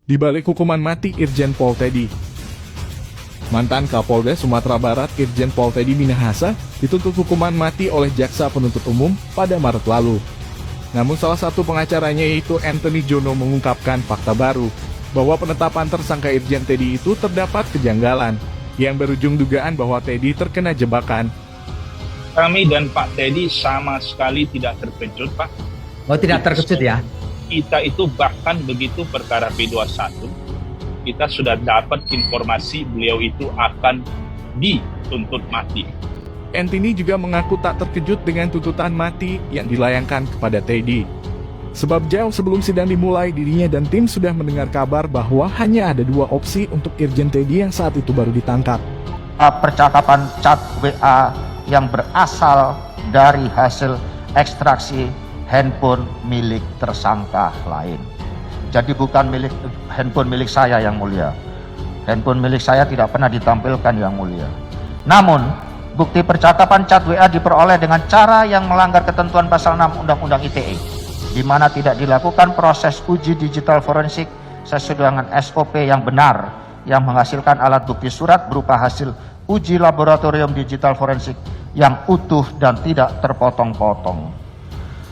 di balik hukuman mati Irjen Pol Teddy. Mantan Kapolda Sumatera Barat Irjen Pol Teddy Minahasa dituntut hukuman mati oleh Jaksa Penuntut Umum pada Maret lalu. Namun salah satu pengacaranya yaitu Anthony Jono mengungkapkan fakta baru bahwa penetapan tersangka Irjen Teddy itu terdapat kejanggalan yang berujung dugaan bahwa Teddy terkena jebakan. Kami dan Pak Teddy sama sekali tidak terkejut, Pak. Oh, tidak terkejut ya? Kita itu bahkan begitu perkara P21, kita sudah dapat informasi beliau itu akan dituntut mati. Anthony juga mengaku tak terkejut dengan tuntutan mati yang dilayangkan kepada Teddy. Sebab jauh sebelum sidang dimulai, dirinya dan tim sudah mendengar kabar bahwa hanya ada dua opsi untuk Irjen Teddy yang saat itu baru ditangkap. Percakapan chat WA yang berasal dari hasil ekstraksi handphone milik tersangka lain. Jadi bukan handphone milik saya yang mulia. Handphone milik saya tidak pernah ditampilkan yang mulia. Namun, bukti percakapan chat WA diperoleh dengan cara yang melanggar ketentuan pasal 6 Undang-Undang ITE, di mana tidak dilakukan proses uji digital forensik sesuai dengan SOP yang benar, yang menghasilkan alat bukti surat berupa hasil uji laboratorium digital forensik yang utuh dan tidak terpotong-potong.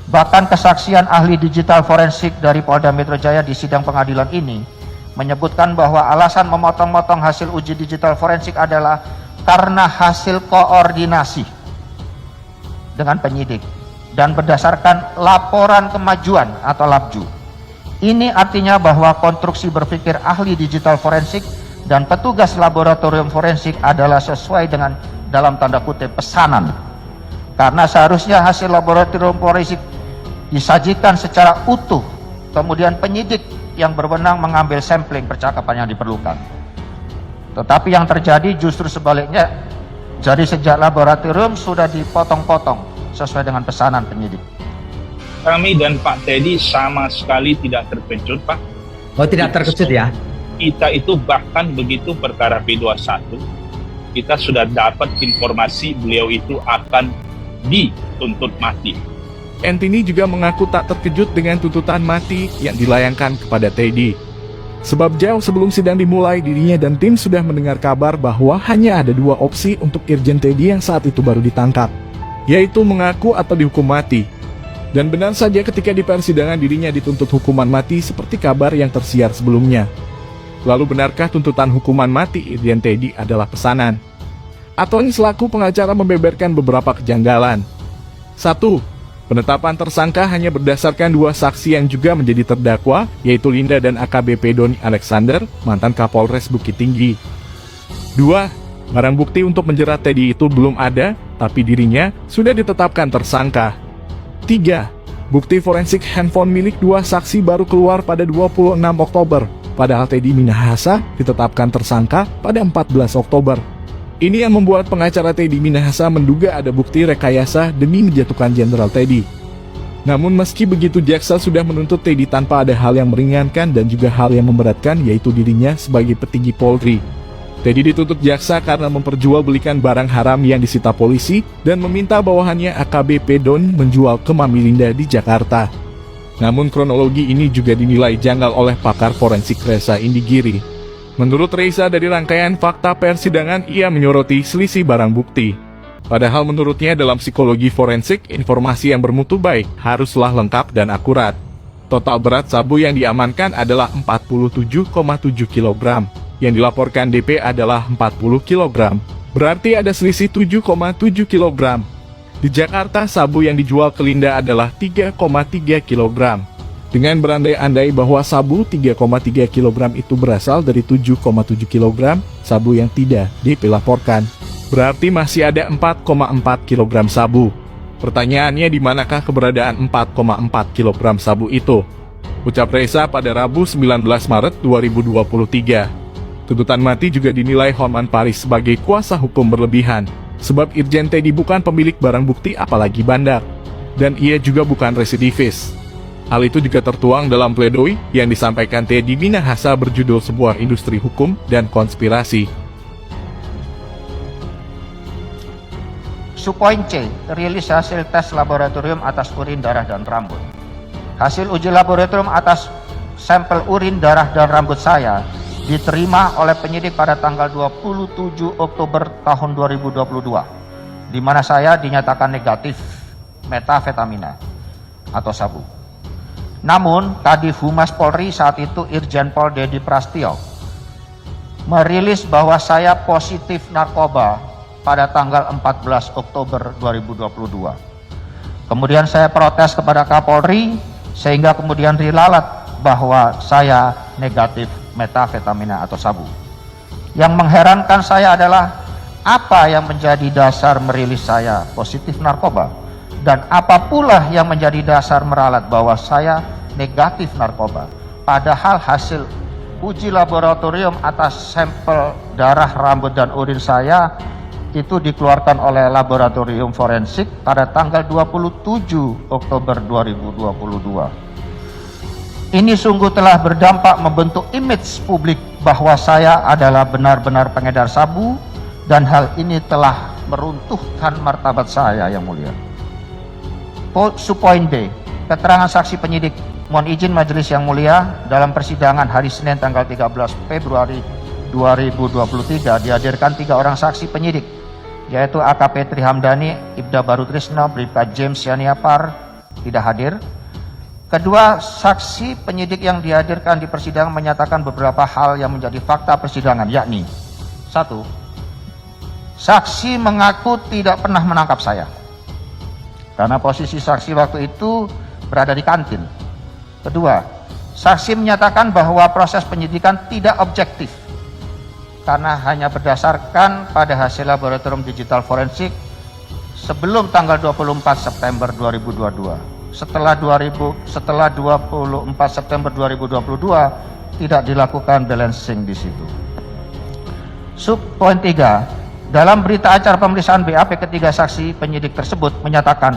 Bahkan kesaksian ahli digital forensik dari Polda Metro Jaya di sidang pengadilan ini menyebutkan bahwa alasan memotong-motong hasil uji digital forensik adalah karena hasil koordinasi dengan penyidik dan berdasarkan laporan kemajuan atau LAPJU. Ini artinya bahwa konstruksi berpikir ahli digital forensik dan petugas laboratorium forensik adalah sesuai dengan dalam tanda kutip pesanan. Karena seharusnya hasil laboratorium forensik disajikan secara utuh, kemudian penyidik yang berwenang mengambil sampling percakapan yang diperlukan. Tetapi yang terjadi justru sebaliknya. Jadi sejak laboratorium sudah dipotong-potong sesuai dengan pesanan penyidik. Kami dan Pak Teddy sama sekali tidak terkejut, Pak. Oh, tidak terkejut ya? Kita itu bahkan begitu perkara P21, kita sudah dapat informasi beliau itu akan dituntut mati. Anthony juga mengaku tak terkejut dengan tuntutan mati yang dilayangkan kepada Teddy. Sebab jauh sebelum sidang dimulai, dirinya dan tim sudah mendengar kabar bahwa hanya ada dua opsi untuk Irjen Teddy yang saat itu baru ditangkap, yaitu mengaku atau dihukum mati. Dan benar saja ketika di persidangan dirinya dituntut hukuman mati seperti kabar yang tersiar sebelumnya. Lalu benarkah tuntutan hukuman mati Irjen Teddy adalah pesanan? Anthony selaku pengacara membeberkan beberapa kejanggalan. 1. Penetapan tersangka hanya berdasarkan dua saksi yang juga menjadi terdakwa, yaitu Linda dan AKBP Doni Alexander, mantan Kapolres Bukit Tinggi. 2. Barang bukti untuk menjerat Teddy itu belum ada, tapi dirinya sudah ditetapkan tersangka. 3. Bukti forensik handphone milik dua saksi baru keluar pada 26 Oktober, padahal Teddy Minahasa ditetapkan tersangka pada 14 Oktober. Ini yang membuat pengacara Teddy Minahasa menduga ada bukti rekayasa demi menjatuhkan Jenderal Teddy. Namun meski begitu, jaksa sudah menuntut Teddy tanpa ada hal yang meringankan dan juga hal yang memberatkan, yaitu dirinya sebagai petinggi Polri. Teddy dituntut jaksa karena memperjualbelikan barang haram yang disita polisi dan meminta bawahannya AKBP Don menjual ke Mami Linda di Jakarta. Namun kronologi ini juga dinilai janggal oleh pakar forensik Reza Indigiri. Menurut Reza, dari rangkaian fakta persidangan, ia menyoroti selisih barang bukti. Padahal menurutnya dalam psikologi forensik, informasi yang bermutu baik haruslah lengkap dan akurat. Total berat sabu yang diamankan adalah 47,7 kg. Yang dilaporkan DP adalah 40 kg. Berarti ada selisih 7,7 kg. Di Jakarta, sabu yang dijual ke Linda adalah 3,3 kg. Dengan berandai-andai bahwa sabu 3,3 kg itu berasal dari 7,7 kg sabu yang tidak dilaporkan, berarti masih ada 4,4 kg sabu. Pertanyaannya, di manakah keberadaan 4,4 kg sabu itu? Ucap Reza pada Rabu 19 Maret 2023. Tuntutan mati juga dinilai Hotman Paris sebagai kuasa hukum berlebihan, sebab Irjen Teddy bukan pemilik barang bukti apalagi bandar, dan ia juga bukan residivis. Hal itu juga tertuang dalam pledoi yang disampaikan Teddy Minahasa berjudul Sebuah Industri Hukum dan Konspirasi. Subpoin C, rilis hasil tes laboratorium atas urin, darah, dan rambut. Hasil uji laboratorium atas sampel urin, darah, dan rambut saya diterima oleh penyidik pada tanggal 27 Oktober tahun 2022, di mana saya dinyatakan negatif metafetamina atau sabu. Namun, Kadif Humas Polri saat itu Irjen Pol Dedi Prastio merilis bahwa saya positif narkoba pada tanggal 14 Oktober 2022. Kemudian saya protes kepada Kapolri sehingga kemudian dilalat bahwa saya negatif metafetamina atau sabu. Yang mengherankan saya adalah apa yang menjadi dasar merilis saya positif narkoba dan apa pula yang menjadi dasar meralat bahwa saya negatif narkoba. Padahal hasil uji laboratorium atas sampel darah, rambut, dan urin saya itu dikeluarkan oleh laboratorium forensik pada tanggal 27 Oktober 2022. Ini sungguh telah berdampak membentuk image publik bahwa saya adalah benar-benar pengedar sabu dan hal ini telah meruntuhkan martabat saya yang mulia. Subpoin B, keterangan saksi penyidik. Mohon izin majelis yang mulia, dalam persidangan hari Senin tanggal 13 Februari 2023 dihadirkan 3 orang saksi penyidik, yaitu AKP Trihamdani, Ibda Barutrisno, Bribka James Yaniapar tidak hadir. Kedua saksi penyidik yang dihadirkan di persidangan menyatakan beberapa hal yang menjadi fakta persidangan, yakni 1. Saksi mengaku tidak pernah menangkap saya karena posisi saksi waktu itu berada di kantin. Kedua, saksi menyatakan bahwa proses penyidikan tidak objektif karena hanya berdasarkan pada hasil laboratorium digital forensik sebelum tanggal 24 September 2022. Setelah 24 September 2022 tidak dilakukan balancing di situ. Subpoin 3, dalam berita acara pemeriksaan BAP ketiga saksi penyidik tersebut menyatakan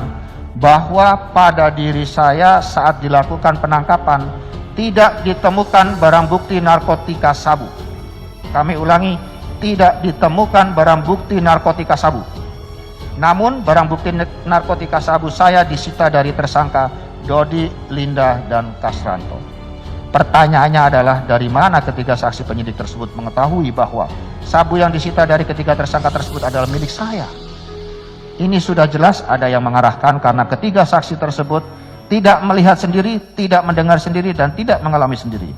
bahwa pada diri saya saat dilakukan penangkapan tidak ditemukan barang bukti narkotika sabu. Kami ulangi, tidak ditemukan barang bukti narkotika sabu. Namun barang bukti narkotika sabu saya disita dari tersangka Dodi, Linda, dan Kasranto. Pertanyaannya adalah dari mana ketiga saksi penyidik tersebut mengetahui bahwa sabu yang disita dari ketiga tersangka tersebut adalah milik saya? Ini sudah jelas ada yang mengarahkan karena ketiga saksi tersebut tidak melihat sendiri, tidak mendengar sendiri, dan tidak mengalami sendiri.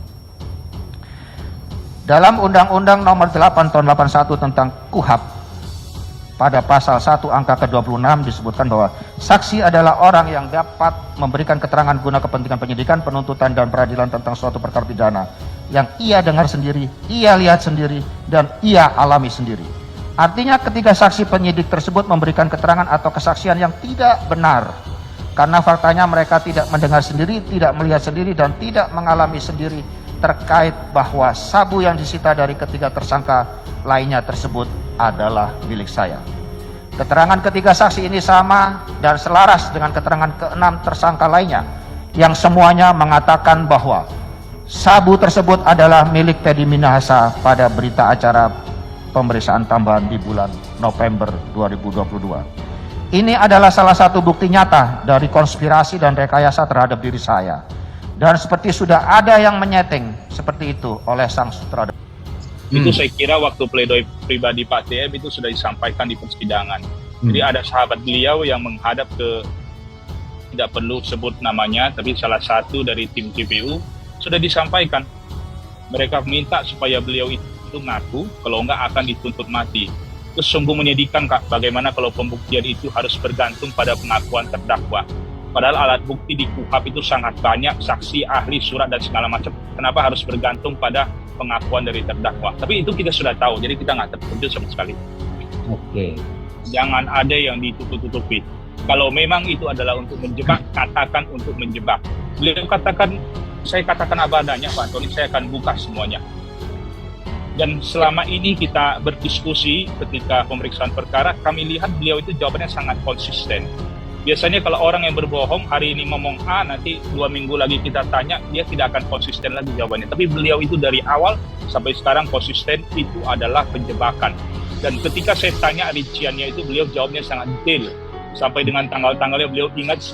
Dalam Undang-Undang Nomor 8 Tahun 81 tentang KUHP, pada pasal 1 angka ke-26 disebutkan bahwa saksi adalah orang yang dapat memberikan keterangan guna kepentingan penyidikan, penuntutan, dan peradilan tentang suatu perkara pidana yang ia dengar sendiri, ia lihat sendiri, dan ia alami sendiri. Artinya ketiga saksi penyidik tersebut memberikan keterangan atau kesaksian yang tidak benar karena faktanya mereka tidak mendengar sendiri, tidak melihat sendiri, dan tidak mengalami sendiri terkait bahwa sabu yang disita dari ketiga tersangka lainnya tersebut adalah milik saya. Keterangan ketiga saksi ini sama dan selaras dengan keterangan ke-6 tersangka lainnya yang semuanya mengatakan bahwa sabu tersebut adalah milik Teddy Minahasa pada berita acara pemeriksaan tambahan di bulan November 2022. Ini adalah salah satu bukti nyata dari konspirasi dan rekayasa terhadap diri saya. Dan seperti sudah ada yang menyeting seperti itu oleh sang sutradara. Itu saya kira waktu pledoi pribadi Pak TM itu sudah disampaikan di persidangan. Jadi ada sahabat beliau yang menghadap ke, tidak perlu sebut namanya, tapi salah satu dari tim TPU sudah disampaikan. Mereka minta supaya beliau itu ngaku, kalau enggak akan dituntut mati. Itu sungguh menyedihkan, Kak, bagaimana kalau pembuktian itu harus bergantung pada pengakuan terdakwa. Padahal alat bukti di KUHP itu sangat banyak, saksi, ahli, surat, dan segala macam. Kenapa harus bergantung pada pengakuan dari terdakwa? Tapi itu kita sudah tahu, jadi kita nggak terkejut sama sekali. Oke. Jangan ada yang ditutup-tutupi. Kalau memang itu adalah untuk menjebak, katakan untuk menjebak. Beliau katakan, saya katakan apa adanya, Pak Tony, saya akan buka semuanya. Dan selama ini kita berdiskusi ketika pemeriksaan perkara, kami lihat beliau itu jawabannya sangat konsisten. Biasanya kalau orang yang berbohong, hari ini ngomong A, nanti 2 minggu lagi kita tanya, dia tidak akan konsisten lagi jawabannya. Tapi beliau itu dari awal sampai sekarang konsisten, itu adalah penjebakan. Dan ketika saya tanya rinciannya itu, beliau jawabnya sangat detail. Sampai dengan tanggal-tanggalnya beliau ingat